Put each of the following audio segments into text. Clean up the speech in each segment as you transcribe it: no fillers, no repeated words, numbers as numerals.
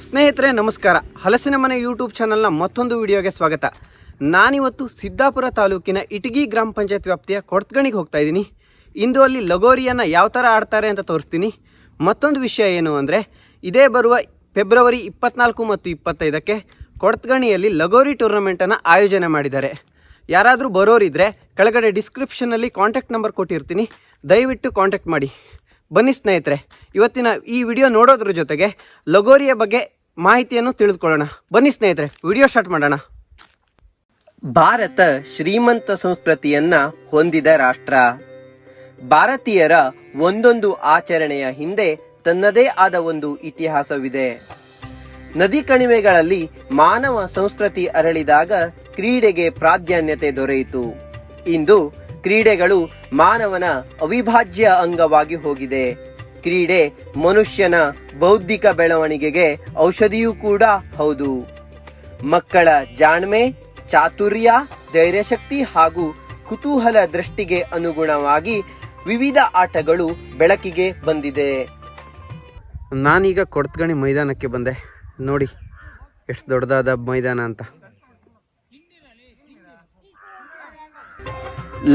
ಸ್ನೇಹಿತರೆ ನಮಸ್ಕಾರ. ಹಲಸಿನ ಮನೆ ಯೂಟ್ಯೂಬ್ ಚಾನಲ್ನ ಮತ್ತೊಂದು ವಿಡಿಯೋಗೆ ಸ್ವಾಗತ. ನಾನಿವತ್ತು ಸಿದ್ದಾಪುರ ತಾಲೂಕಿನ ಇಟಗಿ ಗ್ರಾಮ ಪಂಚಾಯತ್ ವ್ಯಾಪ್ತಿಯ ಕೊಡ್ತಗಣಿಗೆ ಹೋಗ್ತಾ ಇದ್ದೀನಿ. ಇಂದು ಅಲ್ಲಿ ಲಗೋರಿಯನ್ನು ಯಾವ ಥರ ಆಡ್ತಾರೆ ಅಂತ ತೋರಿಸ್ತೀನಿ. ಮತ್ತೊಂದು ವಿಷಯ ಏನು ಅಂದರೆ, ಇದೇ ಬರುವ ಫೆಬ್ರವರಿ 24 ಮತ್ತು 25ಕ್ಕೆ ಕೊಡ್ತಗಣಿಯಲ್ಲಿ ಲಗೋರಿ ಟೂರ್ನಮೆಂಟನ್ನು ಆಯೋಜನೆ ಮಾಡಿದ್ದಾರೆ. ಯಾರಾದರೂ ಬರೋರಿದ್ದರೆ ಕೆಳಗಡೆ ಡಿಸ್ಕ್ರಿಪ್ಷನಲ್ಲಿ ಕಾಂಟ್ಯಾಕ್ಟ್ ನಂಬರ್ ಕೊಟ್ಟಿರ್ತೀನಿ, ದಯವಿಟ್ಟು ಕಾಂಟ್ಯಾಕ್ಟ್ ಮಾಡಿ. ಬನ್ನಿ ಸ್ನೇಹಿತರೆ, ಇವತ್ತಿನ ಈ ವಿಡಿಯೋ ನೋಡೋದ್ರ ಜೊತೆಗೆ ಲಗೋರಿಯ ಬಗ್ಗೆ ಮಾಹಿತಿಯನ್ನು ತಿಳಿದುಕೊಳ್ಳೋಣ. ಬನ್ನಿ ಸ್ನೇಹಿತರೆ, ವಿಡಿಯೋ ಸ್ಟಾರ್ಟ್ ಮಾಡೋಣ. ಭಾರತ ಶ್ರೀಮಂತ ಸಂಸ್ಕೃತಿಯನ್ನ ಹೊಂದಿದ ರಾಷ್ಟ್ರ. ಭಾರತೀಯರ ಒಂದೊಂದು ಆಚರಣೆಯ ಹಿಂದೆ ತನ್ನದೇ ಆದ ಒಂದು ಇತಿಹಾಸವಿದೆ. ನದಿ ಕಣಿವೆಗಳಲ್ಲಿ ಮಾನವ ಸಂಸ್ಕೃತಿ ಅರಳಿದಾಗ ಕ್ರೀಡೆಗೆ ಪ್ರಾಧಾನ್ಯತೆ ದೊರೆಯಿತು. ಇಂದು ಕ್ರೀಡೆಗಳು ಮಾನವನ ಅವಿಭಾಜ್ಯ ಅಂಗವಾಗಿ ಹೋಗಿದೆ. ಕ್ರೀಡೆ ಮನುಷ್ಯನ ಬೌದ್ಧಿಕ ಬೆಳವಣಿಗೆಗೆ ಔಷಧಿಯೂ ಕೂಡ ಹೌದು. ಮಕ್ಕಳ ಜಾಣ್ಮೆ, ಚಾತುರ್ಯ, ಧೈರ್ಯಶಕ್ತಿ ಹಾಗೂ ಕುತೂಹಲ ದೃಷ್ಟಿಗೆ ಅನುಗುಣವಾಗಿ ವಿವಿಧ ಆಟಗಳು ಬೆಳಕಿಗೆ ಬಂದಿದೆ. ನಾನೀಗ ಕೊಡ್ತಗಣಿ ಮೈದಾನಕ್ಕೆ ಬಂದೆ. ನೋಡಿ ಎಷ್ಟು ದೊಡ್ಡದಾದ ಮೈದಾನ ಅಂತ.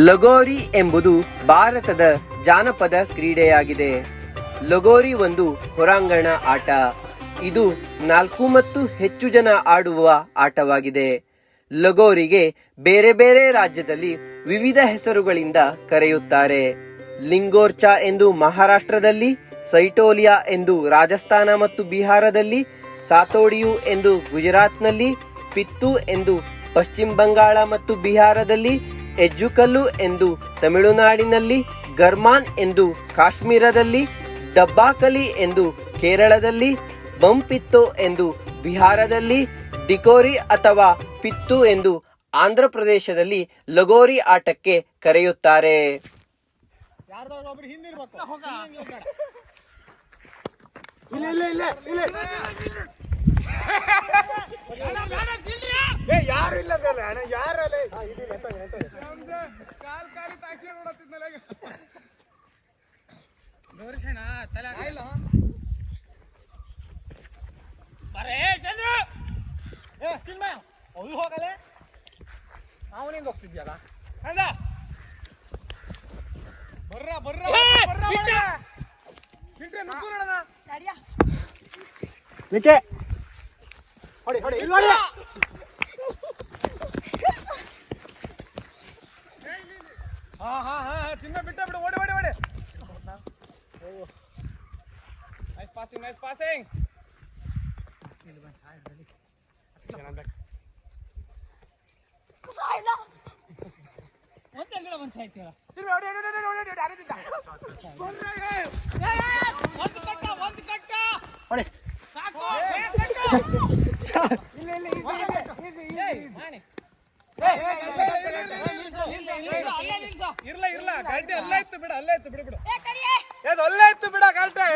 ಲಗೋರಿ ಎಂಬುದು ಭಾರತದ ಜಾನಪದ ಕ್ರೀಡೆಯಾಗಿದೆ. ಲಗೋರಿ ಒಂದು ಹೊರಾಂಗಣ ಆಟ. ಇದು 4 ಮತ್ತು ಹೆಚ್ಚು ಜನ ಆಡುವ ಆಟವಾಗಿದೆ. ಲಗೋರಿಗೆ ಬೇರೆ ಬೇರೆ ರಾಜ್ಯದಲ್ಲಿ ವಿವಿಧ ಹೆಸರುಗಳಿಂದ ಕರೆಯುತ್ತಾರೆ. ಲಿಂಗೋರ್ಚಾ ಎಂದು ಮಹಾರಾಷ್ಟ್ರದಲ್ಲಿ, ಸೈಟೋಲಿಯಾ ಎಂದು ರಾಜಸ್ಥಾನ ಮತ್ತು ಬಿಹಾರದಲ್ಲಿ, ಸಾತೋಡಿಯು ಎಂದು ಗುಜರಾತ್ನಲ್ಲಿ, ಪಿತ್ತು ಎಂದು ಪಶ್ಚಿಮ ಬಂಗಾಳ ಮತ್ತು ಬಿಹಾರದಲ್ಲಿ, ಎಜ್ಜುಕಲ್ಲು ಎಂದು ತಮಿಳುನಾಡಿನಲ್ಲಿ, ಗರ್ಮಾನ್ ಎಂದು ಕಾಶ್ಮೀರದಲ್ಲಿ, ಡಬ್ಬಾಕಲಿ ಎಂದು ಕೇರಳದಲ್ಲಿ, ಬಂಪಿತ್ತೋ ಎಂದು ಬಿಹಾರದಲ್ಲಿ, ಡಿಕೋರಿ ಅಥವಾ ಪಿತ್ತು ಎಂದು ಆಂಧ್ರ ಪ್ರದೇಶದಲ್ಲಿ ಲಗೋರಿ ಆಟಕ್ಕೆ ಕರೆಯುತ್ತಾರೆ. ಯಾರು ಇಲ್ಲ ಹೋಗಲೆ ಅವನಿಂದ ಹೋಗ್ತಿದ್ಯಲ್ಲ ಹೊಡಿ ಹೊಡಿ ಚಿನ್ನ ಬಿಟ್ಟ ಬಿಡು. ಓಡಿ ಓಡಿ ಓಡಿ. Nice passing, nice passing. ಇರ್ಲ ಗಲ್ಟೆ ಅಲ್ಲೇ ಇತ್ತು ಬಿಡ, ಅಲ್ಲೇ ಇತ್ತು ಬಿಡು ಬಿಡು. ಅಲ್ಲೇ ಇತ್ತು ಬಿಡ ಗಲ್ಟೆ.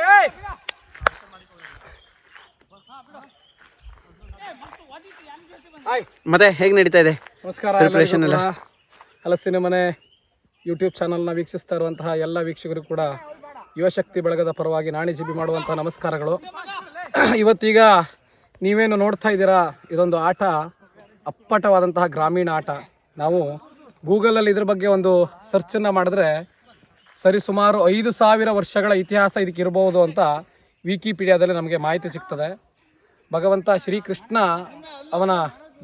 ಮತ್ತೆ ಹೇಗೆ ನಡೀತಾ ಇದೆ? ನಮಸ್ಕಾರ. ಹಲಸಿನ ಮನೆ ಯೂಟ್ಯೂಬ್ ಚಾನಲ್ನ ವೀಕ್ಷಿಸ್ತಾ ಇರುವಂತಹ ಎಲ್ಲ ವೀಕ್ಷಕರು ಕೂಡ ಯುವಶಕ್ತಿ ಬಳಗದ ಪರವಾಗಿ ನಾಣಿಜಿಬಿ ಮಾಡುವಂತಹ ನಮಸ್ಕಾರಗಳು. ಇವತ್ತೀಗ ನೀವೇನು ನೋಡ್ತಾ ಇದ್ದೀರಾ, ಇದೊಂದು ಆಟ ಅಪ್ಪಟವಾದಂತಹ ಗ್ರಾಮೀಣ ಆಟ. ನಾವು ಗೂಗಲಲ್ಲಿ ಇದ್ರ ಬಗ್ಗೆ ಒಂದು ಸರ್ಚನ್ನು ಮಾಡಿದ್ರೆ ಸರಿಸುಮಾರು 5,000 ವರ್ಷಗಳ ಇತಿಹಾಸ ಇದಕ್ಕೆ ಇರಬಹುದು ಅಂತ ವಿಕಿಪೀಡಿಯಾದಲ್ಲಿ ನಮಗೆ ಮಾಹಿತಿ ಸಿಗ್ತದೆ. ಭಗವಂತ ಶ್ರೀಕೃಷ್ಣ ಅವನ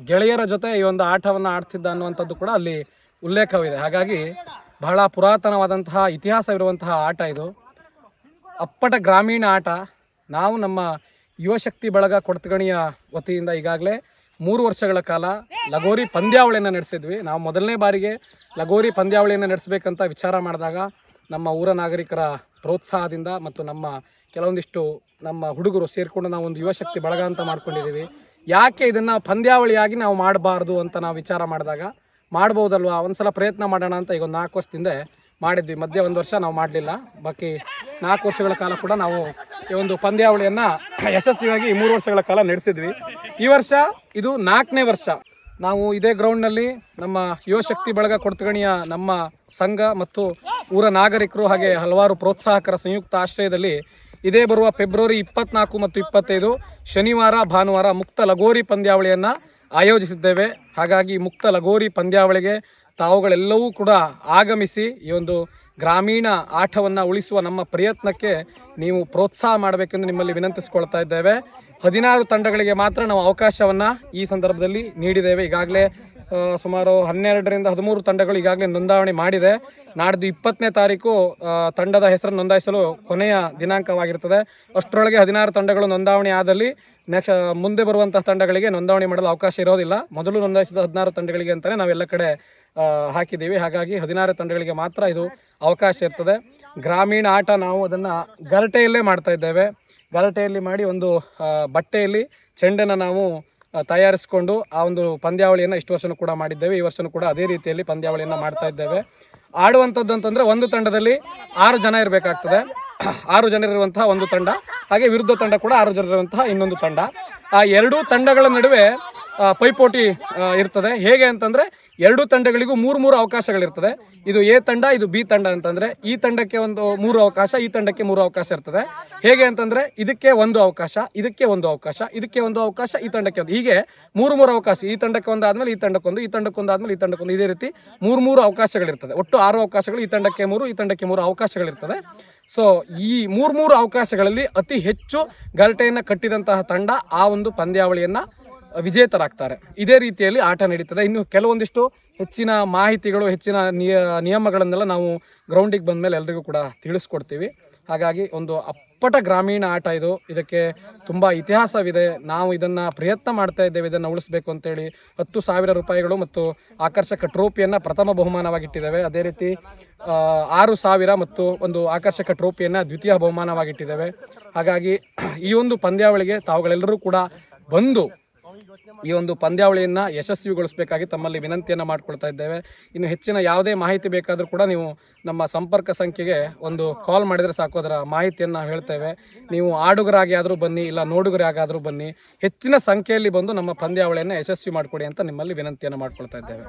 ಗೆಳೆಯರ ಜೊತೆ ಈ ಒಂದು ಆಟವನ್ನು ಆಡ್ತಿದ್ದ ಅನ್ನುವಂಥದ್ದು ಕೂಡ ಅಲ್ಲಿ ಉಲ್ಲೇಖವಿದೆ. ಹಾಗಾಗಿ ಬಹಳ ಪುರಾತನವಾದಂತಹ ಇತಿಹಾಸವಿರುವಂತಹ ಆಟ ಇದು. ಅಪ್ಪಟ ಗ್ರಾಮೀಣ ಆಟ. ನಾವು ನಮ್ಮ ಯುವಶಕ್ತಿ ಬಳಗ ಕೊಡ್ತಗಣಿಯ ವತಿಯಿಂದ ಈಗಾಗಲೇ 3 ವರ್ಷಗಳ ಕಾಲ ಲಗೋರಿ ಪಂದ್ಯಾವಳಿಯನ್ನು ನಡೆಸಿದ್ವಿ. ನಾವು ಮೊದಲನೇ ಬಾರಿಗೆ ಲಗೋರಿ ಪಂದ್ಯಾವಳಿಯನ್ನು ನಡೆಸಬೇಕಂತ ವಿಚಾರ ಮಾಡಿದಾಗ ನಮ್ಮ ಊರ ನಾಗರಿಕರ ಪ್ರೋತ್ಸಾಹದಿಂದ ಮತ್ತು ನಮ್ಮ ಕೆಲವೊಂದಿಷ್ಟು ನಮ್ಮ ಹುಡುಗರು ಸೇರಿಕೊಂಡು ನಾವು ಒಂದು ಯುವಶಕ್ತಿ ಬಳಗ ಅಂತ ಮಾಡ್ಕೊಂಡಿದ್ದೀವಿ. ಯಾಕೆ ಇದನ್ನು ಪಂದ್ಯಾವಳಿಯಾಗಿ ನಾವು ಮಾಡಬಾರ್ದು ಅಂತ ನಾವು ವಿಚಾರ ಮಾಡಿದಾಗ, ಮಾಡ್ಬೋದಲ್ವಾ ಒಂದ್ಸಲ ಪ್ರಯತ್ನ ಮಾಡೋಣ ಅಂತ ಈಗ ಒಂದು 4 ವರ್ಷದಿಂದ ಮಾಡಿದ್ವಿ. ಮಧ್ಯೆ 1 ವರ್ಷ ನಾವು ಮಾಡಲಿಲ್ಲ. ಬಾಕಿ 4 ವರ್ಷಗಳ ಕಾಲ ಕೂಡ ನಾವು ಈ ಒಂದು ಪಂದ್ಯಾವಳಿಯನ್ನು ಯಶಸ್ವಿಯಾಗಿ 3 ವರ್ಷಗಳ ಕಾಲ ನಡೆಸಿದ್ವಿ. ಈ ವರ್ಷ ಇದು 4ನೇ ವರ್ಷ. ನಾವು ಇದೇ ಗ್ರೌಂಡ್ನಲ್ಲಿ ನಮ್ಮ ಯುವಶಕ್ತಿ ಬಳಗ ಕೊಡ್ತಗಣಿಯ ನಮ್ಮ ಸಂಘ ಮತ್ತು ಊರ ನಾಗರಿಕರು ಹಾಗೆ ಹಲವಾರು ಪ್ರೋತ್ಸಾಹಕರ ಸಂಯುಕ್ತ ಆಶ್ರಯದಲ್ಲಿ ಇದೇ ಬರುವ ಫೆಬ್ರವರಿ 24 ಮತ್ತು 25 ಶನಿವಾರ ಭಾನುವಾರ ಮುಕ್ತ ಲಗೋರಿ ಪಂದ್ಯಾವಳಿಯನ್ನು ಆಯೋಜಿಸಿದ್ದೇವೆ. ಹಾಗಾಗಿ ಮುಕ್ತ ಲಗೋರಿ ಪಂದ್ಯಾವಳಿಗೆ ತಾವುಗಳೆಲ್ಲವೂ ಕೂಡ ಆಗಮಿಸಿ ಈ ಒಂದು ಗ್ರಾಮೀಣ ಆಟವನ್ನು ಉಳಿಸುವ ನಮ್ಮ ಪ್ರಯತ್ನಕ್ಕೆ ನೀವು ಪ್ರೋತ್ಸಾಹ ಮಾಡಬೇಕೆಂದು ನಿಮ್ಮಲ್ಲಿ ವಿನಂತಿಸಿಕೊಳ್ತಾ ಇದ್ದೇವೆ. 16 ತಂಡಗಳಿಗೆ ಮಾತ್ರ ನಾವು ಅವಕಾಶವನ್ನು ಈ ಸಂದರ್ಭದಲ್ಲಿ ನೀಡಿದ್ದೇವೆ. ಈಗಾಗಲೇ ಸುಮಾರು 12ರಿಂದ 13 ತಂಡಗಳು ಈಗಾಗಲೇ ನೋಂದಣಿ ಮಾಡಿದೆ. ನಾಡ್ದು 20ನೇ ತಾರೀಕು ತಂಡದ ಹೆಸರನ್ನು ನೋಂದಾಯಿಸಲು ಕೊನೆಯ ದಿನಾಂಕವಾಗಿರ್ತದೆ. ಅಷ್ಟರೊಳಗೆ 16 ತಂಡಗಳು ನೋಂದಣಿ ಆದಲ್ಲಿ ಮುಂದೆ ಬರುವಂತಹ ತಂಡಗಳಿಗೆ ನೋಂದಣಿ ಮಾಡಲು ಅವಕಾಶ ಇರೋದಿಲ್ಲ. ಮೊದಲು ನೋಂದಾಯಿಸಿದ 16 ತಂಡಗಳಿಗೆ ಅಂತಲೇ ನಾವೆಲ್ಲ ಕಡೆ ಹಾಕಿದ್ದೀವಿ. ಹಾಗಾಗಿ 16 ತಂಡಗಳಿಗೆ ಮಾತ್ರ ಇದು ಅವಕಾಶ ಇರ್ತದೆ. ಗ್ರಾಮೀಣ ಆಟ ನಾವು ಅದನ್ನು ಗರಟೆಯಲ್ಲೇ ಮಾಡ್ತಾ ಇದ್ದೇವೆ. ಗರಟೆಯಲ್ಲಿ ಮಾಡಿ ಒಂದು ಬಟ್ಟೆಯಲ್ಲಿ ಚೆಂಡನ್ನು ನಾವು ತಯಾರಿಸಿಕೊಂಡು ಆ ಒಂದು ಪಂದ್ಯಾವಳಿಯನ್ನು ಇಷ್ಟು ವರ್ಷನೂ ಕೂಡ ಮಾಡಿದ್ದೇವೆ. ಈ ವರ್ಷನೂ ಕೂಡ ಅದೇ ರೀತಿಯಲ್ಲಿ ಪಂದ್ಯಾವಳಿಯನ್ನು ಮಾಡ್ತಾ ಇದ್ದೇವೆ. ಆಡುವಂಥದ್ದು ಅಂತಂದರೆ ಒಂದು ತಂಡದಲ್ಲಿ 6 ಜನ ಇರಬೇಕಾಗ್ತದೆ. 6 ಜನರಿರುವಂತಹ ಒಂದು ತಂಡ, ಹಾಗೆ ವಿರುದ್ಧ ತಂಡ ಕೂಡ 6 ಜನರಿರುವಂತಹ ಇನ್ನೊಂದು ತಂಡ. ಆ ಎರಡೂ ತಂಡಗಳ ನಡುವೆ ಪೈಪೋಟಿ ಇರ್ತದೆ. ಹೇಗೆ ಅಂತಂದರೆ ಎರಡೂ ತಂಡಗಳಿಗೂ 3 ಅವಕಾಶಗಳಿರ್ತದೆ. ಇದು ಎ ತಂಡ, ಇದು ಬಿ ತಂಡ ಅಂತಂದರೆ ಈ ತಂಡಕ್ಕೆ ಒಂದು 3 ಅವಕಾಶ, ಈ ತಂಡಕ್ಕೆ 3 ಅವಕಾಶ ಇರ್ತದೆ. ಹೇಗೆ ಅಂತಂದರೆ ಇದಕ್ಕೆ 1 ಅವಕಾಶ, ಇದಕ್ಕೆ 1 ಅವಕಾಶ, ಇದಕ್ಕೆ 1 ಅವಕಾಶ, ಈ ತಂಡಕ್ಕೆ 1, ಹೀಗೆ 3 ಅವಕಾಶ. ಈ ತಂಡಕ್ಕೆ ಒಂದಾದ್ಮೇಲೆ ಈ ತಂಡಕ್ಕೊಂದು, ಈ ತಂಡಕ್ಕೊಂದಾದ್ಮೇಲೆ ಈ ತಂಡಕ್ಕೊಂದು, ಇದೇ ರೀತಿ 3 ಅವಕಾಶಗಳಿರ್ತದೆ. ಒಟ್ಟು 6 ಅವಕಾಶಗಳು. ಈ ತಂಡಕ್ಕೆ 3, ಈ ತಂಡಕ್ಕೆ 3 ಅವಕಾಶಗಳಿರ್ತದೆ. ಸೊ ಈ 3 ಅವಕಾಶಗಳಲ್ಲಿ ಅತಿ ಹೆಚ್ಚು ಗರಟೆಯನ್ನು ಕಟ್ಟಿದಂತಹ ತಂಡ ಆ ಒಂದು ಪಂದ್ಯಾವಳಿಯನ್ನು ವಿಜೇತರಾಗ್ತಾರೆ. ಇದೇ ರೀತಿಯಲ್ಲಿ ಆಟ ನಡೀತದೆ. ಇನ್ನು ಕೆಲವೊಂದಿಷ್ಟು ಹೆಚ್ಚಿನ ಮಾಹಿತಿಗಳು, ಹೆಚ್ಚಿನ ನಿಯಮಗಳನ್ನೆಲ್ಲ ನಾವು ಗ್ರೌಂಡಿಗೆ ಬಂದ ಮೇಲೆ ಎಲ್ರಿಗೂ ಕೂಡ ತಿಳಿಸ್ಕೊಡ್ತೀವಿ. ಹಾಗಾಗಿ ಒಂದು ಅಪ್ಪಟ ಗ್ರಾಮೀಣ ಆಟ ಇದು. ಇದಕ್ಕೆ ತುಂಬ ಇತಿಹಾಸವಿದೆ. ನಾವು ಇದನ್ನು ಪ್ರಯತ್ನ ಮಾಡ್ತಾ ಇದ್ದೇವೆ ಇದನ್ನು ಉಳಿಸ್ಬೇಕು ಅಂತೇಳಿ. 10,000 ರೂಪಾಯಿಗಳು ಮತ್ತು ಆಕರ್ಷಕ ಟ್ರೋಫಿಯನ್ನು ಪ್ರಥಮ ಬಹುಮಾನವಾಗಿಟ್ಟಿದ್ದೇವೆ. ಅದೇ ರೀತಿ 6,000 ಮತ್ತು ಒಂದು ಆಕರ್ಷಕ ಟ್ರೋಫಿಯನ್ನು ದ್ವಿತೀಯ ಬಹುಮಾನವಾಗಿಟ್ಟಿದ್ದೇವೆ. ಹಾಗಾಗಿ ಈ ಒಂದು ಪಂದ್ಯಾವಳಿಗೆ ತಾವುಗಳೆಲ್ಲರೂ ಕೂಡ ಬಂದು ಈ ಒಂದು ಪಂದ್ಯಾವಳಿಯನ್ನು ಯಶಸ್ವಿಗೊಳಿಸಬೇಕಾಗಿ ತಮ್ಮಲ್ಲಿ ವಿನಂತಿಯನ್ನು ಮಾಡಿಕೊಳ್ತಾ ಇದ್ದೇವೆ. ಇನ್ನು ಹೆಚ್ಚಿನ ಯಾವುದೇ ಮಾಹಿತಿ ಬೇಕಾದರೂ ಕೂಡ ನೀವು ನಮ್ಮ ಸಂಪರ್ಕ ಸಂಖ್ಯೆಗೆ ಒಂದು ಕಾಲ್ ಮಾಡಿದರೆ ಸಾಕು, ಅದರ ಮಾಹಿತಿಯನ್ನು ನಾವು ಹೇಳ್ತೇವೆ. ನೀವು ಆಡುಗರಾಗಿ ಆದರೂ ಬನ್ನಿ, ಇಲ್ಲ ನೋಡುಗರಾಗಾದರೂ ಬನ್ನಿ, ಹೆಚ್ಚಿನ ಸಂಖ್ಯೆಯಲ್ಲಿ ಬಂದು ನಮ್ಮ ಪಂದ್ಯಾವಳಿಯನ್ನು ಯಶಸ್ವಿ ಮಾಡಿಕೊಡಿ ಅಂತ ನಿಮ್ಮಲ್ಲಿ ವಿನಂತಿಯನ್ನು ಮಾಡ್ಕೊಳ್ತಾ ಇದ್ದೇವೆ.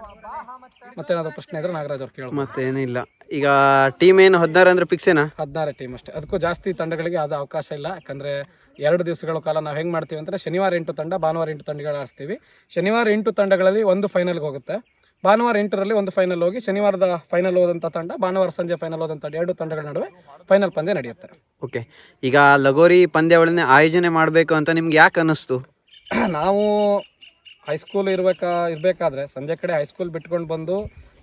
ಮತ್ತೇನಾದರೂ ಪ್ರಶ್ನೆ ಇದ್ರೆ ನಾಗರಾಜ್ ಅವ್ರು ಕೇಳಿ. ಮತ್ತೇನಿಲ್ಲ. ಈಗ ಟೀಮ್ ಏನು 16 ಅಂದರೆ ಫಿಕ್ಸ್ ಏನಾ? 16 ಟೀಮ್ ಅಷ್ಟೇ. ಅದಕ್ಕೂ ಜಾಸ್ತಿ ತಂಡಗಳಿಗೆ ಅದು ಅವಕಾಶ ಇಲ್ಲ. ಯಾಕಂದರೆ 2 ದಿವಸಗಳ ಕಾಲ ನಾವು ಹೆಂಗೆ ಮಾಡ್ತೀವಿ ಅಂದರೆ ಶನಿವಾರ 8 ತಂಡ, ಭಾನುವಾರ 8 ತಂಡಗಳು ಆಡಿಸ್ತೀವಿ. ಶನಿವಾರ 8 ತಂಡಗಳಲ್ಲಿ ಒಂದು ಫೈನಲ್ಗೆ ಹೋಗುತ್ತೆ. ಭಾನುವಾರ 8ರಲ್ಲಿ ಒಂದು ಫೈನಲ್ ಹೋಗಿ ಶನಿವಾರದ ಫೈನಲ್ ಹೋದಂಥ ತಂಡ ಭಾನುವಾರ ಸಂಜೆ ಫೈನಲ್ ಹೋದಂಥ 2 ತಂಡಗಳ ನಡುವೆ ಫೈನಲ್ ಪಂದ್ಯ ನಡೆಯುತ್ತೆ. ಓಕೆ. ಈಗ ಲಗೋರಿ ಪಂದ್ಯಾವಳಿನ ಆಯೋಜನೆ ಮಾಡಬೇಕು ಅಂತ ನಿಮ್ಗೆ ಯಾಕೆ ಅನ್ನಿಸ್ತು? ನಾವು ಹೈಸ್ಕೂಲ್ ಇರಬೇಕಾದ್ರೆ ಸಂಜೆ ಕಡೆ ಹೈಸ್ಕೂಲ್ ಬಿಟ್ಕೊಂಡು ಬಂದು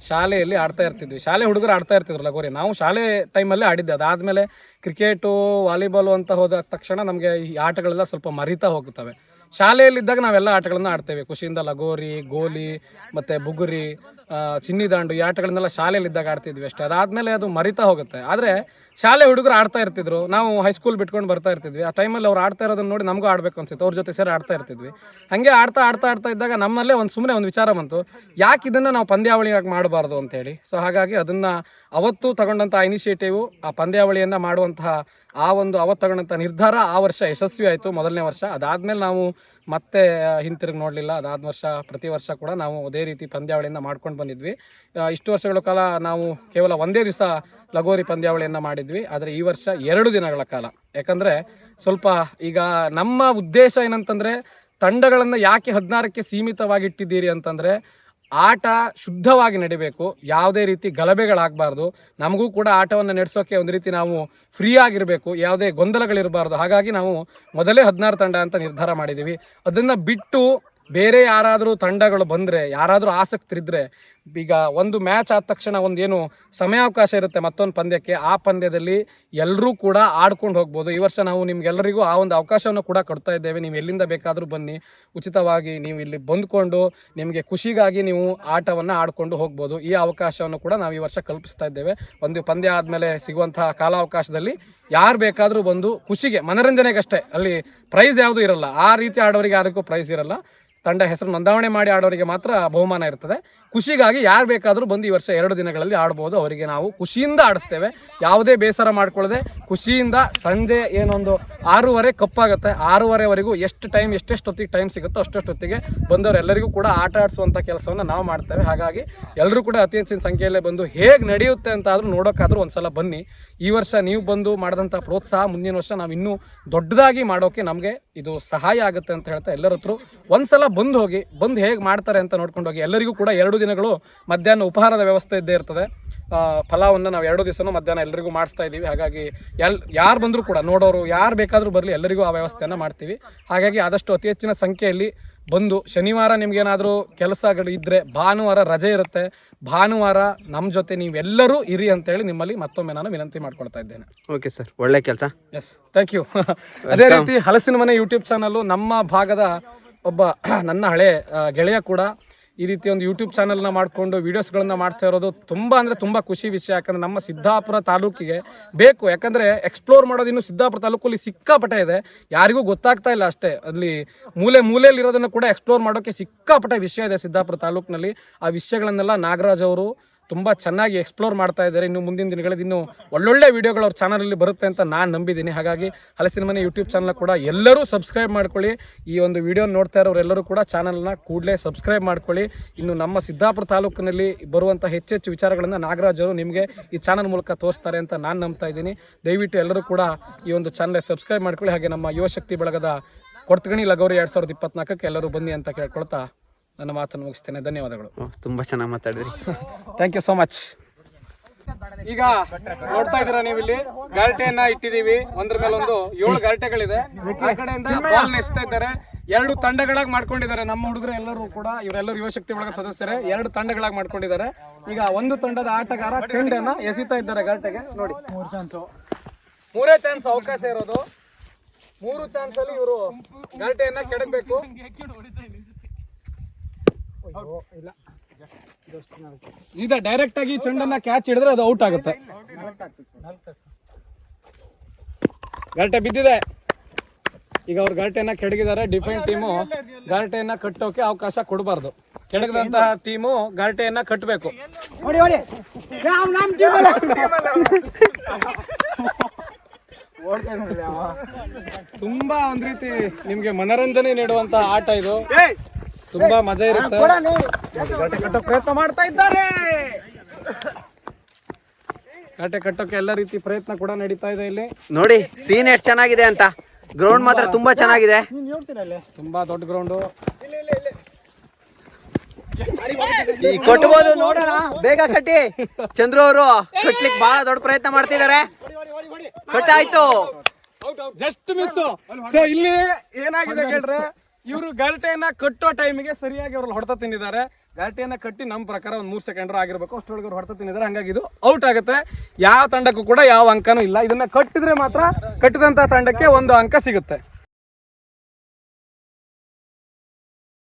ಶಾಲೆಯಲ್ಲಿ ಆಡ್ತಾ ಇರ್ತಿದ್ವಿ. ಶಾಲೆ ಹುಡುಗರು ಆಡ್ತಾ ಇರ್ತಿದ್ರು ಲಗೋರಿ. ನಾವು ಶಾಲೆ ಟೈಮಲ್ಲೇ ಆಡಿದ್ದೆ. ಅದಾದಮೇಲೆ ಕ್ರಿಕೆಟು, ವಾಲಿಬಾಲು ಅಂತ ಹೋದ ತಕ್ಷಣ ನಮಗೆ ಈ ಆಟಗಳೆಲ್ಲ ಸ್ವಲ್ಪ ಮರಿತಾ ಹೋಗುತ್ತವೆ. ಶಾಲೆಯಲ್ಲಿದ್ದಾಗ ನಾವೆಲ್ಲ ಆಟಗಳನ್ನು ಆಡ್ತೇವೆ ಖುಷಿಯಿಂದ. ಲಗೋರಿ, ಗೋಲಿ ಮತ್ತು ಬುಗುರಿ, ಚಿನ್ನಿದಾಂಡು ಈ ಆಟಗಳನ್ನೆಲ್ಲ ಶಾಲೆಯಲ್ಲಿದ್ದಾಗ ಆಡ್ತಿದ್ವಿ ಅಷ್ಟೇ. ಅದಾದಮೇಲೆ ಅದು ಮರಿತಾ ಹೋಗುತ್ತೆ. ಆದರೆ ಶಾಲೆ ಹುಡುಗರು ಆಡ್ತಾ ಇರ್ತಿದ್ರು, ನಾವು ಹೈಸ್ಕೂಲ್ ಬಿಟ್ಕೊಂಡು ಬರ್ತಾ ಇರ್ತಿದ್ವಿ. ಆ ಟೈಮಲ್ಲಿ ಅವ್ರು ಆಡ್ತಾ ಇರೋದನ್ನ ನೋಡಿ ನಮಗೂ ಆಡಬೇಕು ಅನ್ಸುತ್ತೆ. ಅವ್ರ ಜೊತೆ ಸೇರಿ ಆಡ್ತಾ ಇರ್ತಿದ್ವಿ. ಹಾಗೆ ಆಡ್ತಾ ಇದ್ದಾಗ ನಮ್ಮಲ್ಲೇ ಸುಮ್ಮನೆ ಒಂದು ವಿಚಾರ ಬಂತು, ಯಾಕೆ ಇದನ್ನು ನಾವು ಪಂದ್ಯಾವಳಿಯಾಗಿ ಮಾಡಬಾರ್ದು ಅಂತೇಳಿ. ಸೊ ಹಾಗಾಗಿ ಅದನ್ನು ಅವತ್ತು ತಗೊಂಡಂಥ ಇನಿಷಿಯೇಟಿವು, ಆ ಪಂದ್ಯಾವಳಿಯನ್ನು ಮಾಡುವಂತಹ ಅವತ್ತು ತಗೊಂಡಂಥ ನಿರ್ಧಾರ ಆ ವರ್ಷ ಯಶಸ್ವಿ ಆಯಿತು, ಮೊದಲನೇ ವರ್ಷ. ಅದಾದಮೇಲೆ ನಾವು ಮತ್ತೆ ಹಿಂತಿರುಗಿ ನೋಡಲಿಲ್ಲ. ಅದಾದ ವರ್ಷ ಪ್ರತಿ ವರ್ಷ ಕೂಡ ನಾವು ಅದೇ ರೀತಿ ಪಂದ್ಯಾವಳಿಯನ್ನು ಮಾಡ್ಕೊಂಡು ಬಂದಿದ್ವಿ. ಇಷ್ಟು ವರ್ಷಗಳ ಕಾಲ ನಾವು ಕೇವಲ ಒಂದೇ ದಿವಸ ಲಗೋರಿ ಪಂದ್ಯಾವಳಿಯನ್ನು ಮಾಡಿದ್ವಿ. ಆದರೆ ಈ ವರ್ಷ 2 ದಿನಗಳ ಕಾಲ. ಯಾಕಂದರೆ ಸ್ವಲ್ಪ ಈಗ ನಮ್ಮ ಉದ್ದೇಶ ಏನಂತಂದರೆ, ತಂಡಗಳನ್ನು ಯಾಕೆ 16ಕ್ಕೆ ಸೀಮಿತವಾಗಿಟ್ಟಿದ್ದೀರಿ ಅಂತಂದರೆ, ಆಟ ಶುದ್ಧವಾಗಿ ನಡಿಬೇಕು, ಯಾವುದೇ ರೀತಿ ಗಲಭೆಗಳಾಗಬಾರ್ದು. ನಮಗೂ ಕೂಡ ಆಟವನ್ನು ನಡೆಸೋಕ್ಕೆ ಒಂದು ರೀತಿ ನಾವು ಫ್ರೀ ಆಗಿರಬೇಕು, ಯಾವುದೇ ಗೊಂದಲಗಳಿರಬಾರ್ದು. ಹಾಗಾಗಿ ನಾವು ಮೊದಲೇ 16 ತಂಡ ಅಂತ ನಿರ್ಧಾರ ಮಾಡಿದ್ದೀವಿ. ಅದನ್ನು ಬಿಟ್ಟು ಬೇರೆ ಯಾರಾದರೂ ತಂಡಗಳು ಬಂದರೆ, ಯಾರಾದರೂ ಆಸಕ್ತರಿದ್ದರೆ, ಈಗ ಒಂದು ಮ್ಯಾಚ್ ಆದ ತಕ್ಷಣ ಒಂದೇನು ಸಮಯಾವಕಾಶ ಇರುತ್ತೆ ಮತ್ತೊಂದು ಪಂದ್ಯಕ್ಕೆ, ಆ ಪಂದ್ಯದಲ್ಲಿ ಎಲ್ಲರೂ ಕೂಡ ಆಡ್ಕೊಂಡು ಹೋಗ್ಬೋದು. ಈ ವರ್ಷ ನಾವು ನಿಮ್ಗೆಲ್ಲರಿಗೂ ಆ ಒಂದು ಅವಕಾಶವನ್ನು ಕೂಡ ಕೊಡ್ತಾ ಇದ್ದೇವೆ. ನೀವು ಎಲ್ಲಿಂದ ಬೇಕಾದರೂ ಬನ್ನಿ, ಉಚಿತವಾಗಿ ನೀವು ಇಲ್ಲಿ ಬಂದುಕೊಂಡು ನಿಮಗೆ ಖುಷಿಗಾಗಿ ನೀವು ಆಟವನ್ನು ಆಡಿಕೊಂಡು ಹೋಗ್ಬೋದು. ಈ ಅವಕಾಶವನ್ನು ಕೂಡ ನಾವು ಈ ವರ್ಷ ಕಲ್ಪಿಸ್ತಾ ಇದ್ದೇವೆ. ಒಂದು ಪಂದ್ಯ ಆದಮೇಲೆ ಸಿಗುವಂತಹ ಕಾಲಾವಕಾಶದಲ್ಲಿ ಯಾರು ಬೇಕಾದರೂ ಬಂದು ಖುಷಿಗೆ, ಮನರಂಜನೆಗಷ್ಟೇ, ಅಲ್ಲಿ ಪ್ರೈಸ್ ಯಾವುದೂ ಇರಲ್ಲ. ಆ ರೀತಿ ಆಡೋರಿಗೆ ಯಾರಿಗೂ ಪ್ರೈಸ್ ಇರಲ್ಲ. ತಂಡ ಹೆಸರು ನೋಂದಾವಣೆ ಮಾಡಿ ಆಡೋರಿಗೆ ಮಾತ್ರ ಬಹುಮಾನ ಇರ್ತದೆ. ಖುಷಿಗಾಗಿ ಯಾರು ಬೇಕಾದರೂ ಬಂದು ಈ ವರ್ಷ 2 ದಿನಗಳಲ್ಲಿ ಆಡ್ಬೋದು. ಅವರಿಗೆ ನಾವು ಖುಷಿಯಿಂದ ಆಡಿಸ್ತೇವೆ, ಯಾವುದೇ ಬೇಸರ ಮಾಡ್ಕೊಳ್ಳದೆ ಖುಷಿಯಿಂದ. ಸಂಜೆ ಏನೊಂದು 6:30 ಕಪ್ಪಾಗುತ್ತೆ, 6:30ವರೆಗೂ ಎಷ್ಟೆಷ್ಟೊತ್ತಿಗೆ ಟೈಮ್ ಸಿಗುತ್ತೋ ಅಷ್ಟೊತ್ತಿಗೆ ಬಂದವರೆಲ್ಲರಿಗೂ ಕೂಡ ಆಟ ಆಡಿಸುವಂಥ ಕೆಲಸವನ್ನು ನಾವು ಮಾಡ್ತೇವೆ. ಹಾಗಾಗಿ ಎಲ್ಲರೂ ಕೂಡ ಅತಿ ಹೆಚ್ಚಿನ ಸಂಖ್ಯೆಯಲ್ಲೇ ಬಂದು ಹೇಗೆ ನಡೆಯುತ್ತೆ ಅಂತ ಆದರೂ ನೋಡೋಕ್ಕಾದ್ರೂ ಒಂದ್ಸಲ ಬನ್ನಿ. ಈ ವರ್ಷ ನೀವು ಬಂದು ಮಾಡಿದಂಥ ಪ್ರೋತ್ಸಾಹ ಮುಂದಿನ ವರ್ಷ ನಾವು ಇನ್ನೂ ದೊಡ್ಡದಾಗಿ ಮಾಡೋಕ್ಕೆ ನಮಗೆ ಇದು ಸಹಾಯ ಆಗುತ್ತೆ ಅಂತ ಹೇಳ್ತಾ ಎಲ್ಲರ ಹತ್ರ ಒಂದ್ಸಲ ಬಂದು ಹೋಗಿ, ಬಂದು ಹೇಗೆ ಮಾಡ್ತಾರೆ ಅಂತ ನೋಡ್ಕೊಂಡು ಹೋಗಿ. ಎಲ್ಲರಿಗೂ ಕೂಡ 2 ದಿನಗಳು ಮಧ್ಯಾಹ್ನ ಉಪಹಾರದ ವ್ಯವಸ್ಥೆ ಇದ್ದೇ ಇರ್ತದೆ. ಫಲಾವನ್ನು ನಾವು 2 ದಿವಸನೂ ಮಧ್ಯಾಹ್ನ ಎಲ್ಲರಿಗೂ ಮಾಡಿಸ್ತಾ ಇದ್ದೀವಿ. ಹಾಗಾಗಿ ಯಾರು ಬಂದರೂ ಕೂಡ ನೋಡೋರು ಯಾರು ಬೇಕಾದರೂ ಬರಲಿ, ಎಲ್ಲರಿಗೂ ಆ ವ್ಯವಸ್ಥೆಯನ್ನು ಮಾಡ್ತೀವಿ. ಹಾಗಾಗಿ ಆದಷ್ಟು ಅತಿ ಹೆಚ್ಚಿನ ಸಂಖ್ಯೆಯಲ್ಲಿ ಬಂದು, ಶನಿವಾರ ನಿಮ್ಗೇನಾದರೂ ಕೆಲಸಗಳು ಇದ್ದರೆ ಭಾನುವಾರ ರಜೆ ಇರುತ್ತೆ, ಭಾನುವಾರ ನಮ್ಮ ಜೊತೆ ನೀವೆಲ್ಲರೂ ಇರಿ ಅಂತೇಳಿ ನಿಮ್ಮಲ್ಲಿ ಮತ್ತೊಮ್ಮೆ ನಾನು ವಿನಂತಿ ಮಾಡ್ಕೊಳ್ತಾ ಇದ್ದೇನೆ. ಓಕೆ ಸರ್, ಒಳ್ಳೆ ಕೆಲಸ. Yes, thank you. ಅದೇ ರೀತಿ ಹಲಸಿನ ಮನೆ ಯೂಟ್ಯೂಬ್ ಚಾನಲ್ಲು ನಮ್ಮ ಭಾಗದ ಒಬ್ಬ ನನ್ನ ಹಳೆ ಗೆಳೆಯ ಕೂಡ ಈ ರೀತಿ ಒಂದು ಯೂಟ್ಯೂಬ್ ಚಾನಲ್ನ ಮಾಡಿಕೊಂಡು ವೀಡಿಯೋಸ್ಗಳನ್ನ ಮಾಡ್ತಾ ಇರೋದು ತುಂಬ ಅಂದರೆ ತುಂಬ ಖುಷಿ ವಿಷಯ. ಯಾಕಂದರೆ ನಮ್ಮ ಸಿದ್ದಾಪುರ ತಾಲೂಕಿಗೆ ಬೇಕು, ಯಾಕಂದರೆ ಎಕ್ಸ್ಪ್ಲೋರ್ ಮಾಡೋದು ಇನ್ನು ಸಿದ್ದಾಪುರ ತಾಲೂಕಲ್ಲಿ ಸಿಕ್ಕಾಪಟ್ಟೆ ಇದೆ, ಯಾರಿಗೂ ಗೊತ್ತಾಗ್ತಾ ಇಲ್ಲ ಅಷ್ಟೇ. ಅಲ್ಲಿ ಮೂಲೆಯಲ್ಲಿರೋದನ್ನು ಕೂಡ ಎಕ್ಸ್ಪ್ಲೋರ್ ಮಾಡೋಕ್ಕೆ ಸಿಕ್ಕಾಪಟ್ಟೆ ವಿಷಯ ಇದೆ ಸಿದ್ದಾಪುರ ತಾಲೂಕಿನಲ್ಲಿ. ಆ ವಿಷಯಗಳನ್ನೆಲ್ಲ ನಾಗರಾಜ್ ಅವರು ತುಂಬ ಚೆನ್ನಾಗಿ ಎಕ್ಸ್ಪ್ಲೋರ್ ಮಾಡ್ತಾ ಇದ್ದಾರೆ. ಇನ್ನು ಮುಂದಿನ ದಿನಗಳಲ್ಲಿ ಇನ್ನೂ ಒಳ್ಳೊಳ್ಳೆ ವೀಡಿಯೋಗಳು ಅವ್ರ ಚಾನಲಲ್ಲಿ ಬರುತ್ತೆ ಅಂತ ನಾನು ನಂಬಿದ್ದೀನಿ. ಹಾಗಾಗಿ ಹಲಸಿನ ಮನೆ ಯೂಟ್ಯೂಬ್ ಚಾನಲ್ ಕೂಡ ಎಲ್ಲರೂ ಸಬ್ಸ್ಕ್ರೈಬ್ ಮಾಡ್ಕೊಳ್ಳಿ. ಈ ಒಂದು ವಿಡಿಯೋ ನೋಡ್ತಾ ಇರೋರೆಲ್ಲರೂ ಕೂಡ ಚಾನಲ್ನ ಕೂಡಲೇ ಸಬ್ಸ್ಕ್ರೈಬ್ ಮಾಡ್ಕೊಳ್ಳಿ. ಇನ್ನು ನಮ್ಮ ಸಿದ್ದಾಪುರ ತಾಲೂಕಿನಲ್ಲಿ ಬರುವಂಥ ಹೆಚ್ಚೆಚ್ಚು ವಿಚಾರಗಳನ್ನು ನಾಗರಾಜ್ ಅವರು ನಿಮಗೆ ಈ ಚಾನಲ್ ಮೂಲಕ ತೋರಿಸ್ತಾರೆ ಅಂತ ನಾನು ನಂಬ್ತಾ ಇದ್ದೀನಿ. ದಯವಿಟ್ಟು ಎಲ್ಲರೂ ಕೂಡ ಈ ಒಂದು ಚಾನಲ್ ಸಬ್ಸ್ಕ್ರೈಬ್ ಮಾಡ್ಕೊಳ್ಳಿ. ಹಾಗೆ ನಮ್ಮ ಯುವಶಕ್ತಿ ಬಳಗದ ಕೊಡ್ತಗಣಿ ಲಗೋರಿ 2024ಕ್ಕೆ ಎಲ್ಲರೂ ಬನ್ನಿ ಅಂತ ಕೇಳ್ಕೊಳ್ತಾ ನನ್ನ ಮಾತನ್ನು ಮುಗಿಸ್ತೇನೆ. ಧನ್ಯವಾದಗಳು. ತುಂಬ ಚೆನ್ನಾಗಿ ಮಾತಾಡಿದ್ರಿ. Thank you so much. ಈಗ ನೋಡ್ತಾ ಇದ್ದೀರಾ ನೀವು, ಇಲ್ಲಿ ಗಾರ್ಟೆಯನ್ನ ಇಟ್ಟಿದ್ದೀವಿ, ಒಂದ್ರ ಮೇಲೆ ಒಂದು 7 ಗಾರ್ಟೆಗಳಿದೆ. ಆ ಕಡೆಯಿಂದ ಬಾಲ್ ನೆಸ್ತಾ ಇದ್ದಾರೆ. 2 ತಂಡಗಳಾಗಿ ಮಾಡ್ಕೊಂಡಿದ್ದಾರೆ ನಮ್ಮ ಹುಡುಗರು ಎಲ್ಲರೂ ಕೂಡ. ಇವರೆಲ್ಲರೂ ಯುವಶಕ್ತಿ ಬಳಗದ ಸದಸ್ಯರೇ. 2 ತಂಡಗಳಾಗಿ ಮಾಡ್ಕೊಂಡಿದ್ದಾರೆ. ಈಗ ಒಂದು ತಂಡದ ಆಟಗಾರ ಚೆಂಡನ್ನ ಎಸಿತಾ ಇದ್ದಾರೆ ಗಾರ್ಟೆಗೆ. ನೋಡಿ, 3 ಚಾನ್ಸ್ ಅವಕಾಶ ಇರೋದು. 3 ಚಾನ್ಸ್ ಅಲ್ಲಿ ಇವರು ಗಾರ್ಟೆಯನ್ನ ಕೆಡಬೇಕು. ಈಗ ಡೈರೆಕ್ಟ್ ಆಗಿ ಚೆಂಡನ್ನ ಕ್ಯಾಚ್ ಹಿಡಿದ್ರೆ ಅದು ಔಟ್ ಆಗುತ್ತೆ. ಗಾರ್ಟೆ ಬಿದ್ದಿದೆ. ಈಗ ಅವ್ರು ಗಾರ್ಟೆಯನ್ನ ಕೆಡಗಿದ್ದಾರೆ. ಡಿಫೆಂಡ್ ಟೀಮು ಗಾರ್ಟೆಯನ್ನ ಕಟ್ಟೋಕೆ ಅವಕಾಶ ಕೊಡಬಾರ್ದು. ಕೆಡಗದಂತಹ ಟೀಮು ಗಾರ್ಟೆಯನ್ನ ಕಟ್ಟಬೇಕು. ತುಂಬಾ ಒಂದ್ ರೀತಿ ನಿಮ್ಗೆ ಮನರಂಜನೆ ನೀಡುವಂತ ಆಟ ಇದು. ತುಂಬಾ ಮಜಾ ಇರುತ್ತೆ. ಗಾಟೆ ಕಟ್ಟೋ ಪ್ರಯತ್ನ ಮಾಡ್ತಾ ಇದ್ದಾರೆ. ಗಾಟೆ ಕಟ್ಟೋಕೆ ಎಲ್ಲ ರೀತಿ ಪ್ರಯತ್ನ ಕೂಡ ನಡೀತಾ ಇದೆ. ಇಲ್ಲಿ ನೋಡಿ ಸೀನ್ ಎಷ್ಟು ಚೆನ್ನಾಗಿದೆ ಅಂತ. ಗ್ರೌಂಡ್ ಮಾತ್ರ ತುಂಬಾ ಚೆನ್ನಾಗಿದೆ, ತುಂಬಾ ದೊಡ್ಡ ಗ್ರೌಂಡ್. ಕಟ್ಟಬಹುದು, ನೋಡೋಣ. ಬೇಗ ಕಟ್ಟಿ. ಚಂದ್ರು ಅವರು ಕಟ್ಲಿಕ್ಕೆ ಬಹಳ ದೊಡ್ಡ ಪ್ರಯತ್ನ ಮಾಡ್ತಿದ್ದಾರೆ. ಕಟ್ಟಾಯ್ತು, ಜಸ್ಟ್ ಮಿಸ್. ಸೊ ಇಲ್ಲಿ ಏನಾಗಿದೆ ಕೇಳ್ರೆ, ಇವರು ಗಾರ್ಟೆಯನ್ನ ಕಟ್ಟೋ ಟೈಮಿಗೆ ಸರಿಯಾಗಿ ಅವ್ರಲ್ಲಿ ಹೊಡೆತ ತಿಂದಿದ್ದಾರೆ. ಗಾರ್ಟೆಯನ್ನ ಕಟ್ಟಿ ನಮ್ಮ ಪ್ರಕಾರ ಒಂದು 3 ಸೆಕೆಂಡ್ ಆಗಿರ್ಬೇಕು, ಅಷ್ಟರೊಳಗೆ ಅವ್ರು ಹೊಡೆತ ತಿಂದಿದ್ದಾರೆ. ಹಂಗಾಗಿ ಇದು ಔಟ್ ಆಗುತ್ತೆ. ಯಾವ ತಂಡಕ್ಕೂ ಕೂಡ ಯಾವ ಅಂಕನೂ ಇಲ್ಲ. ಇದನ್ನ ಕಟ್ಟಿದ್ರೆ ಮಾತ್ರ ಕಟ್ಟಿದಂತ ತಂಡಕ್ಕೆ 1 ಅಂಕ ಸಿಗುತ್ತೆ.